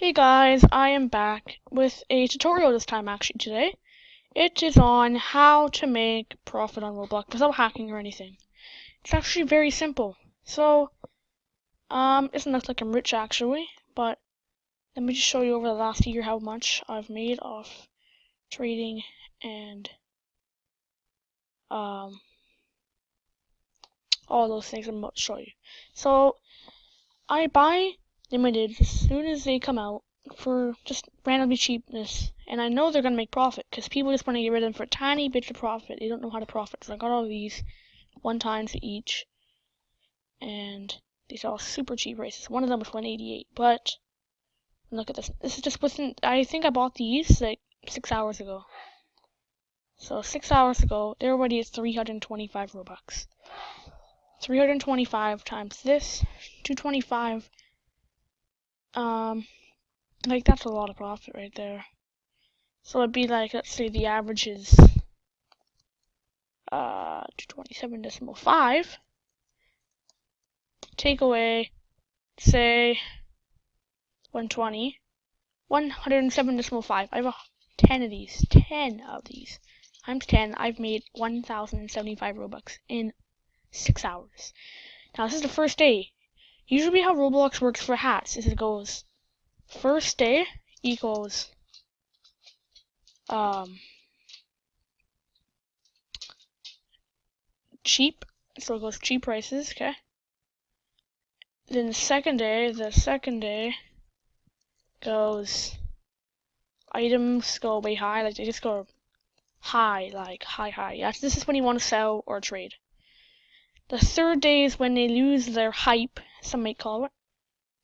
Hey guys, I am back with a tutorial this time actually today. It is on how to make profit on Roblox without hacking or anything. It's actually very simple. So, it doesn't look like I'm rich actually, but let me just show you over the last year how much I've made off trading and all those things I'm about to show you. So, I buy limited as soon as they come out for just randomly cheapness, and I know they're gonna make profit because people just want to get rid of them for tiny bits of profit. They don't know how to profit, so I got all these 1 times each, and these are all super cheap races. One of them was 188, but look at this. This is just within. I think I bought these like 6 hours ago. So 6 hours ago, they're already at 325 Robux. 325 times this, 225. Like that's a lot of profit right there. So it'd be like, let's say the average is 227.5. Take away, say 120, 107.5. I have 10 of these. 10 of these. Times 10, I've made 1,075 Robux in 6 hours. Now this is the first day. Usually how Roblox works for hats is it goes first day equals cheap, so it goes cheap prices, okay? Then the second day goes items go way high, like they just go high, like high. This is when you want to sell or trade. The third day is when they lose their hype, some might call it,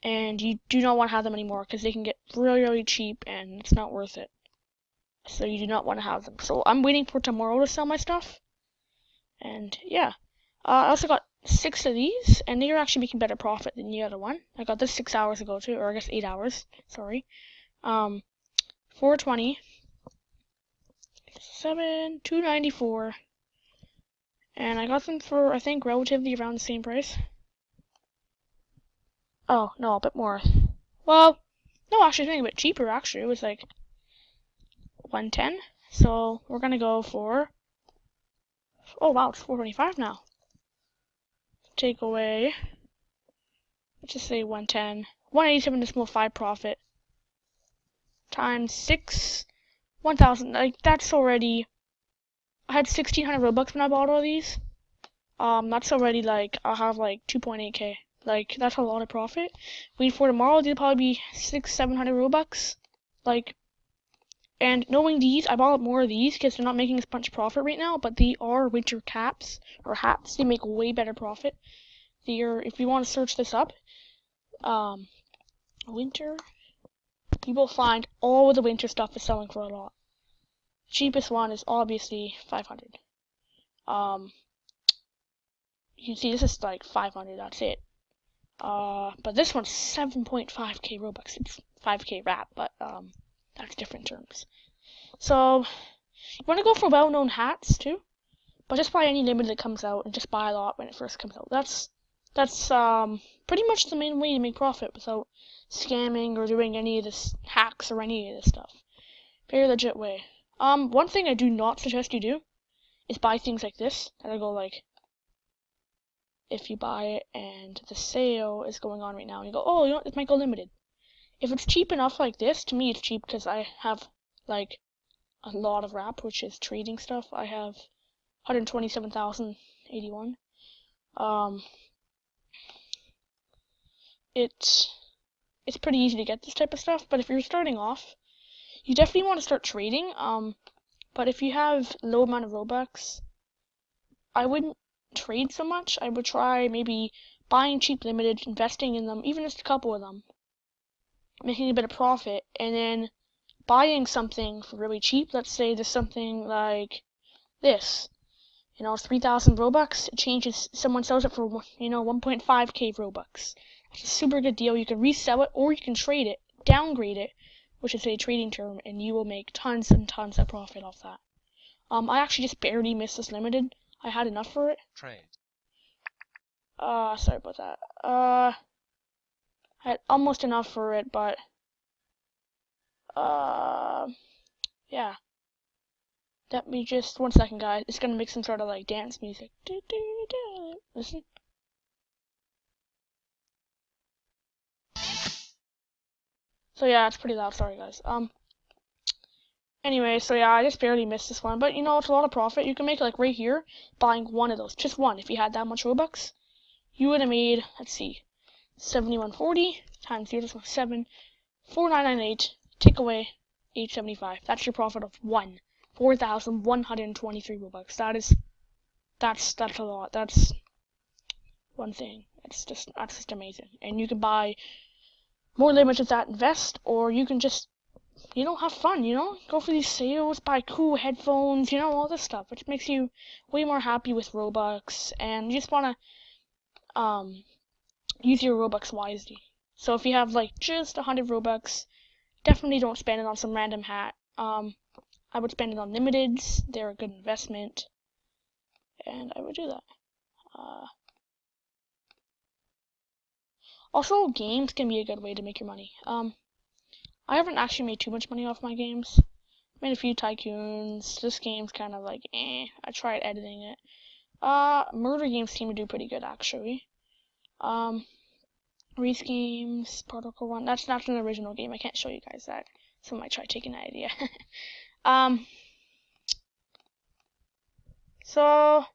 and you do not want to have them anymore because they can get really cheap and it's not worth it. So you do not want to have them. So I'm waiting for tomorrow to sell my stuff. And yeah. I also got 6 of these, and they're actually making better profit than the other one. I got this 6 hours ago too, or I guess 8 hours, sorry. 420, 294, and I got them for, I think, relatively around the same price. Oh, no, a bit more. Well, no, actually, it's a bit cheaper, actually. It was like 110, so we're gonna go for, oh wow, it's 425 now. Take away, let's just say 110, 187.5 profit, times 6, 1,000, like, that's already, I had 1,600 Robux when I bought all these. That's already, like, I'll have, like, 2.8k. Like, that's a lot of profit. Wait for tomorrow, they'll probably be 600-700 Robux. Like, and knowing these, I bought more of these because they're not making as much profit right now, but they are winter caps, or hats. They make way better profit. If you want to search this up, winter, you will find all of the winter stuff is selling for a lot. The cheapest one is obviously 500. You can see this is like 500, that's it. But this one's 7.5k Robux. It's 5k wrap, but that's different terms. So you want to go for well-known hats too, but just buy any limited that comes out and just buy a lot when it first comes out. That's pretty much the main way to make profit without scamming or doing any of this hacks or any of this stuff. Very legit way. One thing I do not suggest you do is buy things like this that'll go like, if you buy it and the sale is going on right now and you go, oh, you know, it might go limited. If it's cheap enough like this, to me it's cheap because I have like a lot of wrap, which is trading stuff. I have 127,081. It's pretty easy to get this type of stuff, but if you're starting off, you definitely want to start trading. But if you have low amount of Robux, I wouldn't trade so much. I would try maybe buying cheap limited, investing in them, even just a couple of them, making a bit of profit, and then buying something for really cheap. Let's say there's something like this, you know, 3,000 Robux. It changes, someone sells it for, you know, 1.5k Robux. It's a super good deal. You can resell it or you can trade it, downgrade it, which is a trading term, and you will make tons and tons of profit off that. I actually just barely missed this limited. I had enough for it. Trade. Sorry about that. I had almost enough for it, but Yeah. Let me just, 1 second, guys. It's gonna make some sort of like dance music. Listen. So yeah, it's pretty loud. Sorry, guys. Anyway, so yeah, I just barely missed this one, but you know, it's a lot of profit. You can make like right here, buying one of those, just one. If you had that much Robux, you would have made, let's see, 7140 times 0.7, 4998. Take away 875. That's your profit of 4,123 Robux. That's a lot. That's one thing. That's just amazing. And you can buy more limited that invest, or you can just, you know, have fun, you know, go for these sales, buy cool headphones, you know, all this stuff, which makes you way more happy with Robux, and you just want to use your Robux wisely. So if you have like just 100 Robux, definitely don't spend it on some random hat. I would spend it on limiteds. They're a good investment, and I would do that. Also, games can be a good way to make your money. I haven't actually made too much money off my games. Made a few tycoons. This game's kind of like I tried editing it. Murder games seem to do pretty good actually. Race games, Protocol 1. That's not an original game. I can't show you guys that. So I might try taking that idea. So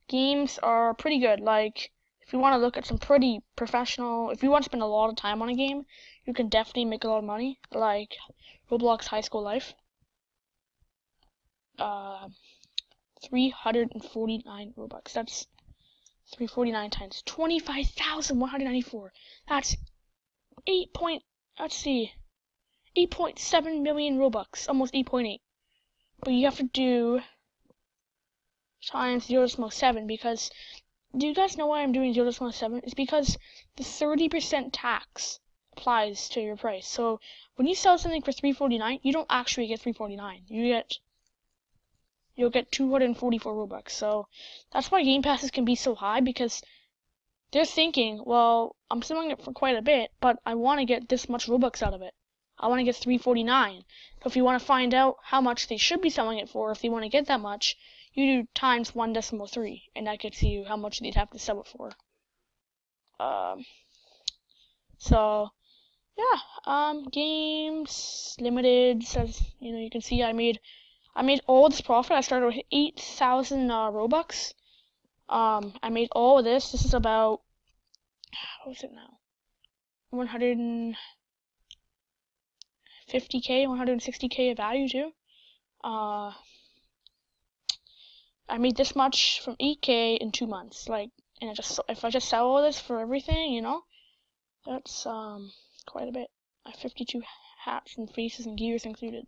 games are pretty good. Like, if you want to look at some pretty professional, if you want to spend a lot of time on a game, you can definitely make a lot of money. Like Roblox High School Life. 349 Robux. That's 349 times 25,194. That's 8.7 million Robux, almost 8.8. But you have to do times 0.7 because, do you guys know why I'm doing 0.7? It's because the 30% tax applies to your price. So when you sell something for 349, you don't actually get 349. You'll get 244 Robux. So that's why game passes can be so high, because they're thinking, well, I'm selling it for quite a bit, but I want to get this much Robux out of it. I want to get 349. So if you want to find out how much they should be selling it for, if they want to get that much, you do times 1.3, and that gets you how much they'd have to sell it for. So yeah, games, limited, says, you know, you can see I made all this profit. I started with 8,000 Robux. I made all of this. This is about, what is it now? 150k, 160k of value too. I made this much from 8k in 2 months. Like, and if I just sell all this for everything, you know, that's quite a bit. I have 52 hats and faces and gears included.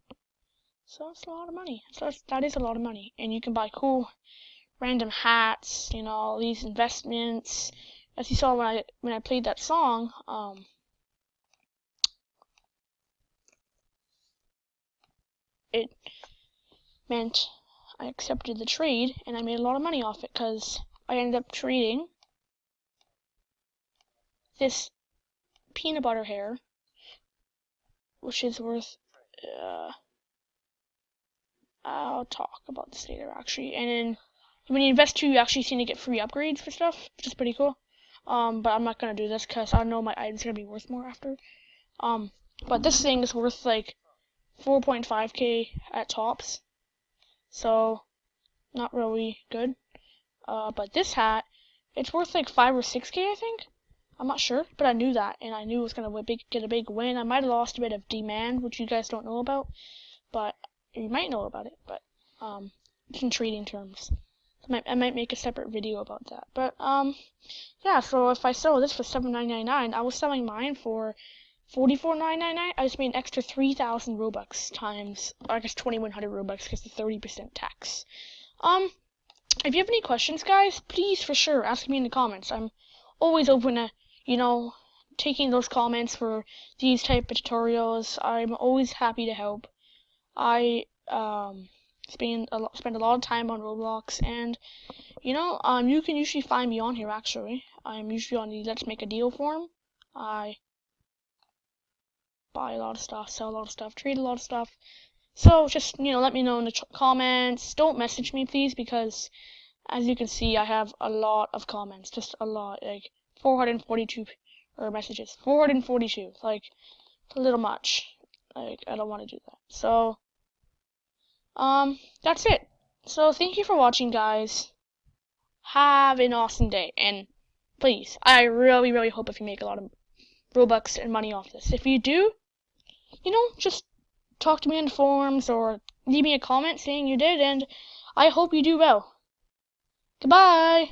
So it's a lot of money. So that is a lot of money, and you can buy cool random hats, you know, these investments. As you saw when I played that song, it meant I accepted the trade, and I made a lot of money off it, because I ended up trading this peanut butter hair, which is worth, I'll talk about this later actually, and then when you invest too, you actually seem to get free upgrades for stuff, which is pretty cool. But I'm not gonna do this because I know my items are gonna be worth more after. But this thing is worth like 4.5k at tops, so not really good. But this hat, it's worth like 5 or 6k, I think. I'm not sure, but I knew that, and I knew it was gonna get a big win. I might have lost a bit of demand, which you guys don't know about, but you might know about it. But it's in trading terms. I might make a separate video about that. But yeah. So if I sell this for $7.999, I was selling mine for $44.999. I just made an extra 3,000 Robux times, I guess 2,100 Robux because the 30% tax. If you have any questions, guys, please for sure ask me in the comments. I'm always open to, you know, taking those comments for these type of tutorials. I'm always happy to help. I spend a lot of time on Roblox, and you know, you can usually find me on here. Actually, I'm usually on the Let's Make a Deal forum. buy a lot of stuff, sell a lot of stuff, trade a lot of stuff. So just, let me know in the comments. Don't message me, please, because as you can see, I have a lot of comments. Just a lot. Like 442 messages. 442. Like, a little much. Like, I don't want to do that. So, that's it. So, thank you for watching, guys. Have an awesome day. And please, I really, really hope if you make a lot of Robux and money off this. If you do, just talk to me in the forums or leave me a comment saying you did, and I hope you do well. Goodbye!